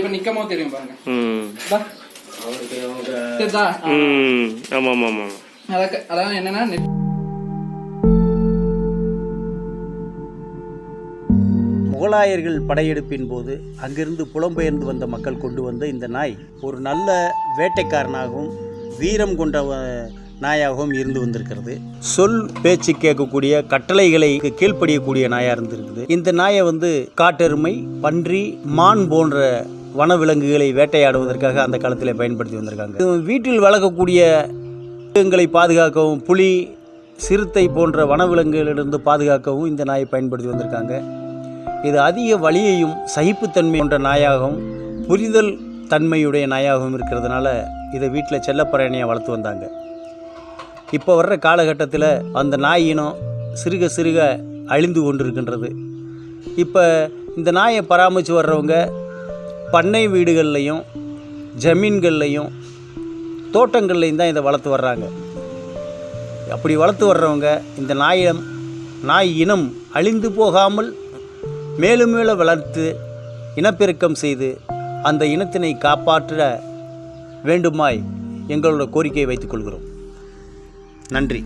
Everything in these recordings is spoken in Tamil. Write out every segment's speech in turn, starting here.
இப்ப நிக்கமோ தெரியும் பாருங்க. அதான் என்னன்னா முகலாயர்கள் படையெடுப்பின் போது அங்கிருந்து புலம்பெயர்ந்து வந்த மக்கள் கொண்டு வந்த இந்த நாய் ஒரு நல்ல வேட்டைக்காரனாகவும் வீரம் கொண்ட நாயாகவும் இருந்து வந்திருக்கிறது. சொல் பேச்சு கேட்கக்கூடிய கட்டளைகளை கீழ்ப்படியக்கூடிய நாயாக இருந்திருக்குது. இந்த நாயை காட்டெருமை, பன்றி, மான் போன்ற வனவிலங்குகளை வேட்டையாடுவதற்காக அந்த காலத்தில் பயன்படுத்தி வந்திருக்காங்க. வீட்டில் வளர்க்கக்கூடிய விலங்குகளை பாதுகாக்கவும், புலி, சிறுத்தை போன்ற வனவிலங்குகளிலிருந்து பாதுகாக்கவும் இந்த நாயை பயன்படுத்தி வந்திருக்காங்க. இது அதிக வலியையும் சகிப்புத்தன்மை கொண்ட நாயாகவும் புரிதல் தன்மையுடைய நாயாகவும் இருக்கிறதுனால இதை வீட்டில் செல்லப்பிராணியாக வளர்த்து வந்தாங்க. இப்போ வர்ற காலகட்டத்தில் அந்த நாய் இனம் சிறுக சிறுக அழிந்து கொண்டிருக்கின்றது. இப்போ இந்த நாயை பராமரித்து வர்றவங்க பண்ணை வீடுகள்லையும் ஜமீன்கள்லையும் தோட்டங்கள்லையும் தான் இதை வளர்த்து வர்றாங்க. அப்படி வளர்த்து வர்றவங்க இந்த நாய் இனம் அழிந்து போகாமல் மேலும் மேலும் வளர்த்து இனப்பெருக்கம் செய்து அந்த இனத்தினை காப்பாற்ற வேண்டுமாய் எங்களோட கோரிக்கையை வைத்துக் கொள்கிறோம். நன்றி.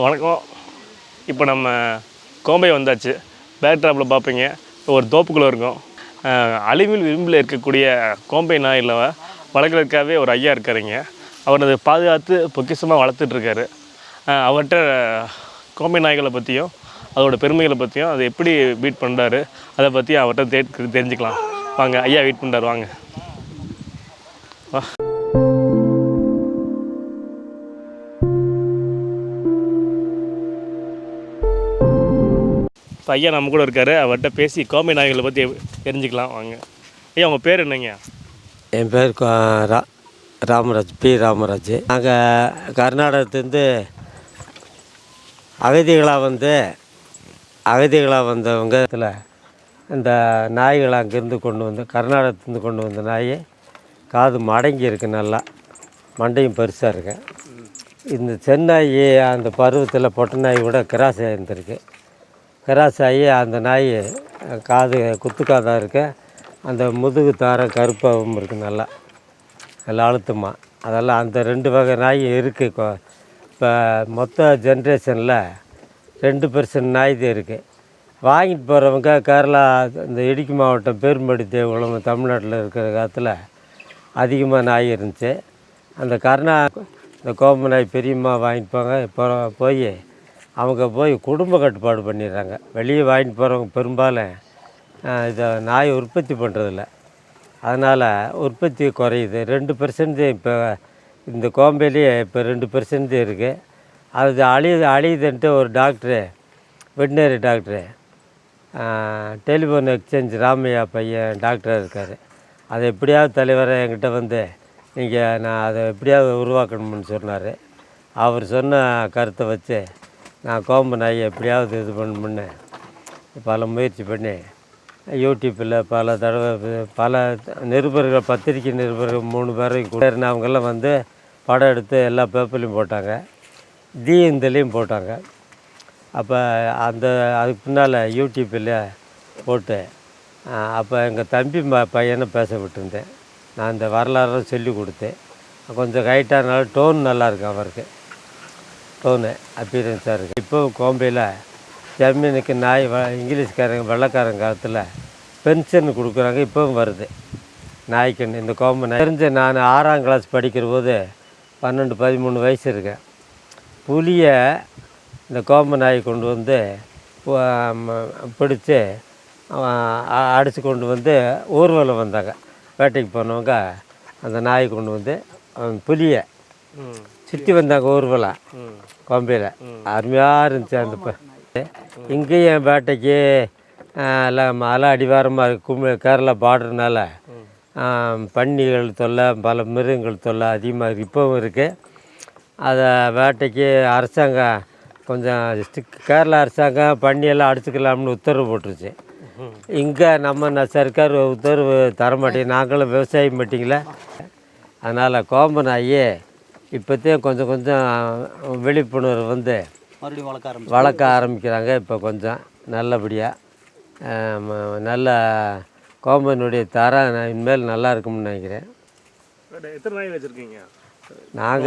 வணக்கம். இப்போ நம்ம கோம்பை வந்தாச்சு. பேக் ட்ராப்பில் பார்ப்பீங்க, ஒரு தோப்புக்குள்ளே இருக்கும். அழிவில் விளிம்பில் இருக்கக்கூடிய கோம்பை நாயில் வளர்க்குறதுக்காகவே ஒரு ஐயா இருக்காருங்க. அவர் அதை பாதுகாத்து பொக்கிஷமாக வளர்த்துட்ருக்காரு. அவர்கிட்ட கோம்பை நாய்களை பற்றியும் அதோட பெருமைகளை பற்றியும் அதை எப்படி பீட் பண்ணுறாரு அதை பற்றி அவர்கிட்ட தெரிஞ்சுக்கலாம். வாங்க, ஐயா வெயிட் பண்ணுறாரு, வாங்க. வா. இப்போ ஐயா நம்ம கூட இருக்கார். அவர்கிட்ட பேசி கோம்பை நாய்களை பற்றி தெரிஞ்சுக்கலாம், வாங்க. ஐயா உங்கள் பேர் என்னங்க? என் பேர் ராமராஜ், ராமராஜ். நாங்கள் கர்நாடகத்துலேருந்து அகதிகளாக வந்தவங்க இந்த நாய்களை அங்கேருந்து கொண்டு வந்து கர்நாடகத்துலேருந்து கொண்டு வந்த நாய் காது மடங்கி இருக்குது, நல்லா மண்டையும் பெருசாக இருக்கு. இந்த சென்னாய் அந்த பருவத்தில் பொட்டை நாய் விட கிராஸ் ஆகிருந்துருக்கு. கிராஸ் ஆகி அந்த நாய் காது குத்துக்காதாக இருக்கு. அந்த முதுகு தாரம் கருப்பாகவும் இருக்குது, நல்லா அழுத்தமாக. அதெல்லாம் அந்த 2 வகை நாய் இருக்குது. இப்போ மொத்த ஜென்ரேஷனில் 2% நாய் தான் இருக்குது. வாங்கிட்டு போகிறவங்க கேரளா இந்த இடுக்கி மாவட்டம் பெரும்படி தேவகுளம் தமிழ்நாட்டில் இருக்கிற காலத்தில் அதிகமாக நாய் இருந்துச்சு. அந்த இந்த கோம்பை நாய் பெரியம்மா வாங்கிட்டு போங்க இப்போ போய் அவங்க போய் குடும்ப கட்டுப்பாடு பண்ணிடுறாங்க. வெளியே வாங்கிட்டு போகிறவங்க பெரும்பாலும் இதை நாயை உற்பத்தி பண்ணுறதில்ல. அதனால் உற்பத்தி குறையுது. 2% இப்போ இந்த கோம்பையிலேயே இப்போ 2% இருக்குது. அது அழியுதுன்ட்டு ஒரு doctor, veterinary doctor, telephone exchange Ramaiah பையன் டாக்டராக இருக்கார். அதை எப்படியாவது தலைவரை என்கிட்ட வந்து நான் அதை எப்படியாவது உருவாக்கணும்னு சொன்னார். அவர் சொன்ன கருத்தை வச்சு நான் கோம்பை நாயை எப்படியாவது இது பண்ணணும்னு பல முயற்சி பண்ணி யூடியூப்பில் பல தடவை பல நிருபர்கள், பத்திரிக்கை நிருபர்கள் 3 பேரையும் கூட அவங்கெல்லாம் வந்து படம் எடுத்து எல்லா பேப்பர்லேயும் போட்டாங்க, தீந்துலேயும் போட்டாங்க. அப்போ அதுக்கு பின்னால் யூடியூப்பில் போட்டு அப்போ எங்கள் தம்பி பையனை பேச விட்டுருந்தேன். நான் இந்த வரலாறு சொல்லி கொடுத்தேன். கொஞ்சம் ஹைட்டானால டோன் நல்லாயிருக்கு, அவருக்கு டோனு அப்பீரியன்ஸாக இருக்குது. இப்போ கோம்பையில் ஜமீனுக்கு நாய் இங்கிலீஷ்காரங்க வெள்ளைக்காரங்க காலத்தில் பென்ஷன் கொடுக்குறாங்க. இப்போவும் வருது நாய்க்குன்னு. இந்த கோம்பை நாய் தெரிஞ்ச நான் 6ஆம் கிளாஸ் படிக்கிற போது 12-13 வயசு இருக்கேன். புலியை இந்த கோம்பை நாயை கொண்டு வந்து பிடிச்சி அடித்து கொண்டு வந்து ஊர்வலம் வந்தாங்க. வேட்டைக்கு போனவங்க அந்த நாயை கொண்டு வந்து புலியை சுற்றி வந்தாங்க ஊர்வலம் கோம்பையில். அருமையாக இருந்துச்சு. அந்த இங்கேயும் வேட்டைக்கு எல்லாம் மலை அடிவாரமாக இருக்குது. கேரளா பார்டர்னால பன்னிகள் தொல்லை, பல மிருகங்கள் தொல்லை அதிகமாக இருக்குது, இப்போவும் இருக்குது. அதை வேட்டைக்கு அரசாங்கம் கொஞ்சம் கேரளா அரசாங்கம் பன்னியெல்லாம் அடிச்சுக்கலாம்னு உத்தரவு போட்டுருச்சு. இங்கே நம்ம சர்க்கார் உத்தரவு தரமாட்டேங்க, நாங்களும் விவசாயம் மாட்டிங்களே. அதனால் கோம்பை நாயை இப்போத்தையும் கொஞ்சம் கொஞ்சம் விழிப்புணர்வு வந்து வளர்க்க ஆரம்பிக்கிறாங்க. இப்போ கொஞ்சம் நல்லபடியாக நல்ல கோம்பையினுடைய தரம் இனிமேல் நல்லா இருக்கும்னு நினைக்கிறேன். எத்தனை நாய் வச்சுருக்கீங்க? நான்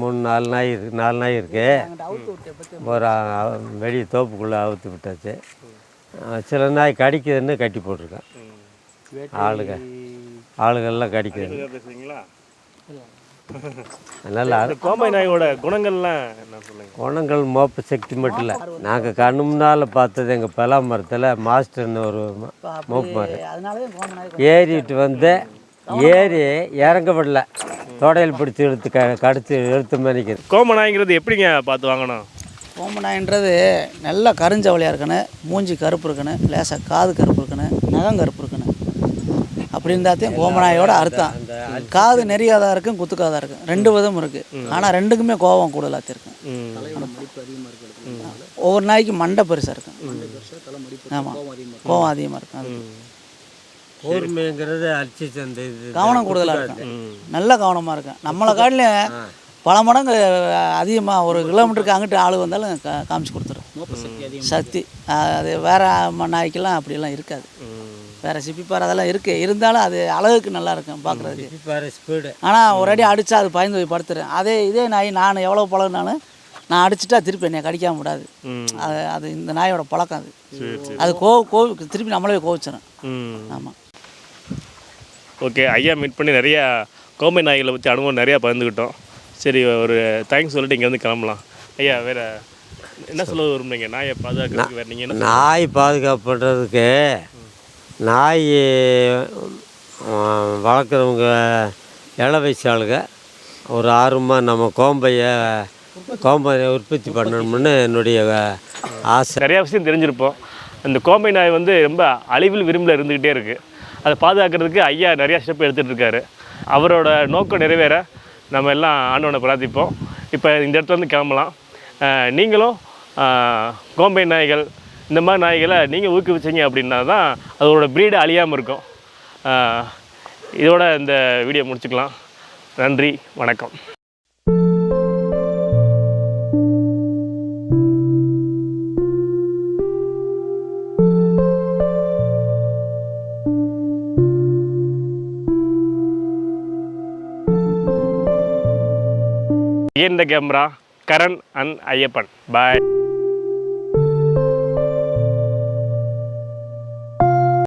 4 நாய் இருக்கு. ஒரு வெளியே தோப்புக்குள்ளே அவுத்து விட்டாச்சு. சில நாய் கடிக்குதுன்னு கட்டி போட்டிருக்கேன். ஆளுகள்லாம் கடிக்குது. அதனால் கோம்பை நாயோட குணங்கள்லாம் என்ன சொல்லுங்கள்? குணங்கள் மோப்ப சக்தி மட்டும் இல்லை. நாங்கள் கண்ணு முன்னால் பார்த்தது எங்கள் பலா மரத்தில் மாஸ்டர்னு ஒரு மோப்பு மரம் ஏறிட்டு வந்து இறங்க விடல, தொடையில் பிடிச்சி கடிச்சு எடுத்து மணிக்குது. கோம்பை நாய்ங்கிறது எப்படிங்க பார்த்து வாங்கணும்? கோம்பை நாயின்றது நல்லா கருஞ்சவளியாக இருக்கணும், மூஞ்சி கருப்பு இருக்கணும், லேசாக காது கருப்பு இருக்கணும், நகம் கருப்பு இருக்கணும். அப்படி இருந்தாத்தையும் கோம்பை நாயோட அர்த்தம். காது நெறியாதான் இருக்கும், குத்துக்காதான் இருக்கும், 2 விதமும் இருக்குது. ஆனால் 2க்குமே கோபம் கூடுதலாக இருக்கும். ஒவ்வொரு நாய்க்கு மண்டை பெருசாக இருக்கும். ஆமாம், கோபம் அதிகமாக இருக்கும். கூர்மைங்கிறது அடிச்சு அந்த கவனம் கூடுதலாக இருக்கும், நல்ல கவனமாக இருக்கும். நம்மளை காட்டிலும் பல மடங்கு அதிகமாக. 1 கிலோமீட்டருக்கு அங்கிட்டு ஆள் வந்தாலும் காமிச்சு கொடுத்துரும் சக்தி. அது வேறு நாய்க்கெல்லாம் அப்படியெல்லாம் இருக்காது. வேறு சிப்பிப்பாறை அதெல்லாம் இருக்குது, இருந்தாலும் அது அழகுக்கு நல்லா இருக்கும் பார்க்குறதுக்கு. ஸ்பீடு. ஆனால் ஒரு அடி அடித்தா அது பயந்து போய் படுத்துறேன். இதே நாய் நான் எவ்வளோ பழகினாலும் நான் அடிச்சுட்டா திருப்பி என்னை கடிக்காம விடாது. அது இந்த நாயோட பழக்கம். அது திருப்பி நம்மளே கோவிச்சிடும். ஆமாம். ஓகே, ஐயா மீட் பண்ணி நிறையா கோம்பை நாய்களை பற்றி அனுபவம் நிறையா பகிர்ந்துக்கிட்டோம். சரி, ஒரு தேங்க்ஸ் சொல்லிட்டு இங்கேருந்து கிளம்பலாம். ஐயா, வேறு என்ன சொல்ல விரும்புறீங்க? நாயை பாதுகாக்கிறதுக்கு வேறு நீங்கள் நாய் பாதுகாப்பு பண்ணுறதுக்கு நாய் வளர்க்குறவங்க இள வயசு ஆளுங்க ஒரு ஆர்வமாக நம்ம கோம்பையை உற்பத்தி பண்ணணும்னு என்னுடைய ஆசை. நிறையா விஷயம் தெரிஞ்சிருப்போம். இந்த கோம்பை நாய் வந்து ரொம்ப அழிவில் விரும்பில் இருந்துக்கிட்டே இருக்குது. அதை பாதுகாக்கிறதுக்கு ஐயா நிறையா ஸ்டெப் எடுத்துகிட்டு இருக்காரு. அவரோட நோக்கம் நிறைவேற நம்ம எல்லாம் ஆண்டவனை பிரார்த்திப்போம். இப்போ இந்த இடத்துல இருந்து கிளம்பலாம். நீங்களும் கோம்பை நாய்கள் இந்த மாதிரி நாய்களை நீங்கள் ஊக்குவிச்சிங்க அப்படின்னா தான் அதோட ப்ரீடு அழியாமல் இருக்கும். இதோட இந்த வீடியோ முடிச்சுக்கலாம். நன்றி, வணக்கம். In the camera, Karan and Ayappan. Bye.